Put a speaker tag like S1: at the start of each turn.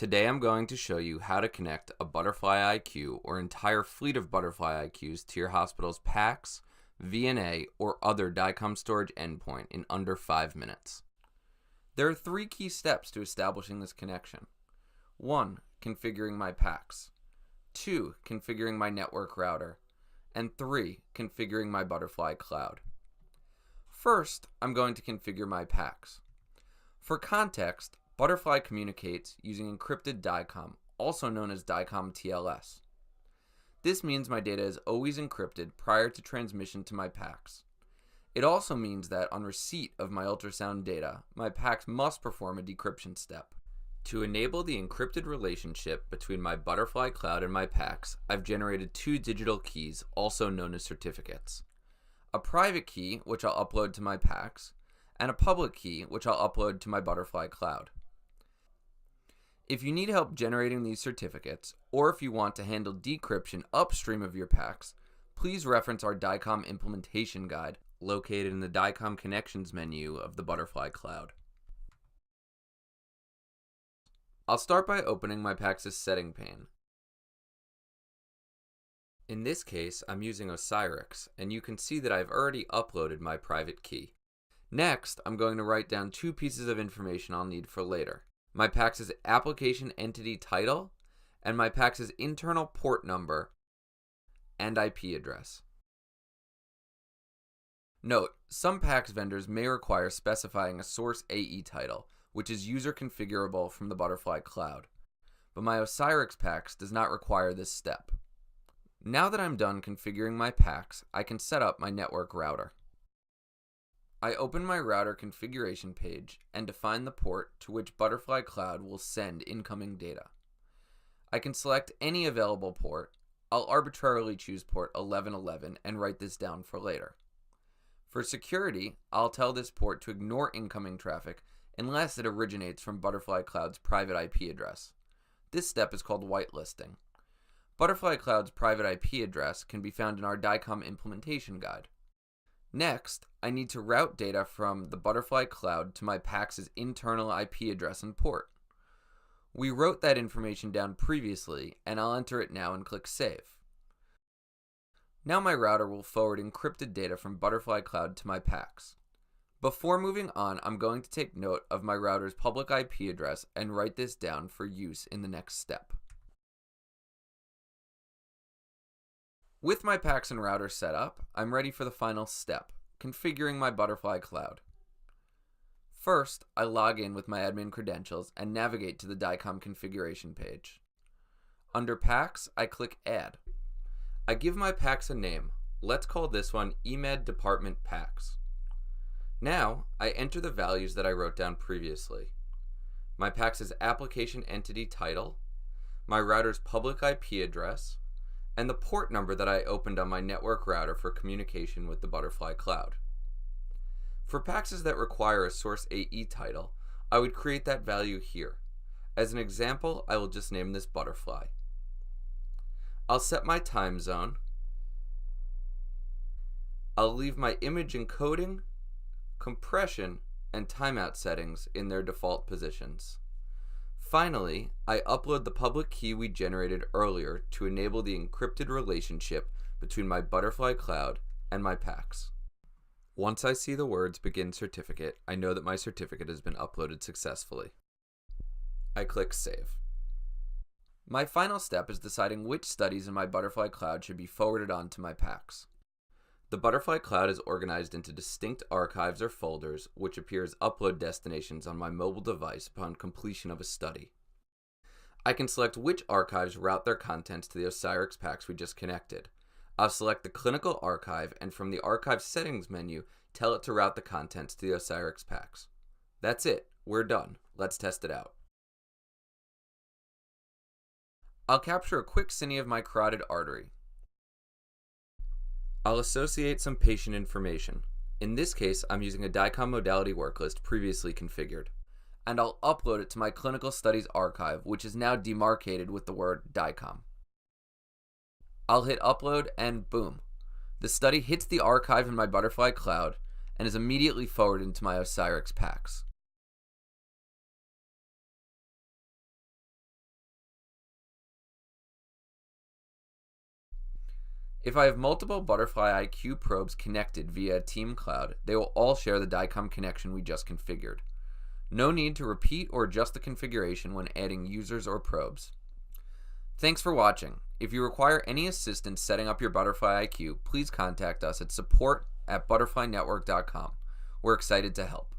S1: Today I'm going to show you how to connect a Butterfly IQ or entire fleet of Butterfly IQs to your hospital's PACS, VNA, or other DICOM storage endpoint in under 5 minutes. There are 3 key steps to establishing this connection. 1. Configuring my PACS. 2. Configuring my network router. And 3. Configuring my Butterfly cloud. First, I'm going to configure my PACS. For context, Butterfly communicates using encrypted DICOM, also known as DICOM TLS. This means my data is always encrypted prior to transmission to my PACS. It also means that on receipt of my ultrasound data, my PACS must perform a decryption step. To enable the encrypted relationship between my Butterfly cloud and my PACS, I've generated 2 digital keys, also known as certificates. A private key, which I'll upload to my PACS, and a public key, which I'll upload to my Butterfly cloud. If you need help generating these certificates, or if you want to handle decryption upstream of your PACS, please reference our DICOM implementation guide located in the DICOM Connections menu of the Butterfly cloud. I'll start by opening my PACS' setting pane. In this case, I'm using Osirix, and you can see that I've already uploaded my private key. Next, I'm going to write down 2 pieces of information I'll need for later. My PACS' application entity title, and my PACS' internal port number and IP address. Note, some PACS vendors may require specifying a source AE title, which is user configurable from the Butterfly cloud, but my Osirix PACS does not require this step. Now that I'm done configuring my PACS, I can set up my network router. I open my router configuration page and define the port to which Butterfly Cloud will send incoming data. I can select any available port. I'll arbitrarily choose port 1111 and write this down for later. For security, I'll tell this port to ignore incoming traffic unless it originates from Butterfly Cloud's private IP address. This step is called whitelisting. Butterfly Cloud's private IP address can be found in our DICOM implementation guide. Next, I need to route data from the Butterfly cloud to my PACS' internal IP address and port. We wrote that information down previously, and I'll enter it now and click Save. Now my router will forward encrypted data from Butterfly cloud to my PACS. Before moving on, I'm going to take note of my router's public IP address and write this down for use in the next step. With my PACS and router set up, I'm ready for the final step, configuring my Butterfly cloud. First, I log in with my admin credentials and navigate to the DICOM configuration page. Under PACS, I click Add. I give my PACS a name. Let's call this one eMed Department PACS. Now, I enter the values that I wrote down previously. My PACS' application entity title, my router's public IP address, and the port number that I opened on my network router for communication with the Butterfly cloud. For PACS that require a source AE title, I would create that value here. As an example, I will just name this Butterfly. I'll set my time zone. I'll leave my image encoding, compression, and timeout settings in their default positions. Finally, I upload the public key we generated earlier to enable the encrypted relationship between my Butterfly cloud and my PACS. Once I see the words Begin Certificate, I know that my certificate has been uploaded successfully. I click Save. My final step is deciding which studies in my Butterfly cloud should be forwarded on to my PACS. The Butterfly cloud is organized into distinct archives or folders, which appear as upload destinations on my mobile device upon completion of a study. I can select which archives route their contents to the Osirix PACS we just connected. I'll select the clinical archive, and from the archive settings menu, tell it to route the contents to the Osirix PACS. That's it. We're done. Let's test it out. I'll capture a quick cine of my carotid artery. I'll associate some patient information. In this case, I'm using a DICOM modality worklist previously configured. And I'll upload it to my clinical studies archive, which is now demarcated with the word DICOM. I'll hit upload and boom. The study hits the archive in my Butterfly cloud and is immediately forwarded into my Osirix PACS. If I have multiple Butterfly IQ probes connected via Team Cloud, they will all share the DICOM connection we just configured. No need to repeat or adjust the configuration when adding users or probes. Thanks for watching. If you require any assistance setting up your Butterfly IQ, please contact us at support@butterflynetwork.com. We're excited to help.